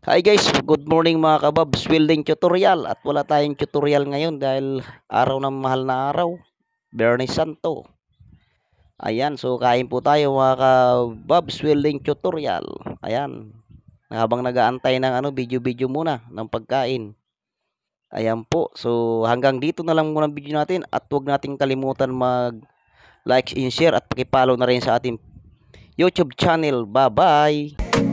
Hi guys, good morning mga kababs, welding tutorial at wala tayong tutorial ngayon dahil araw ng mahal na araw, Bernie Santo. Ayan, so kain po tayo mga kababs, welding tutorial. Ayan, habang nag-aantay ng video-video muna ng pagkain. Ayan po, so hanggang dito na lang muna ang video natin at huwag nating kalimutan mag-like and share at paki-follow na rin sa ating YouTube channel. Bye-bye!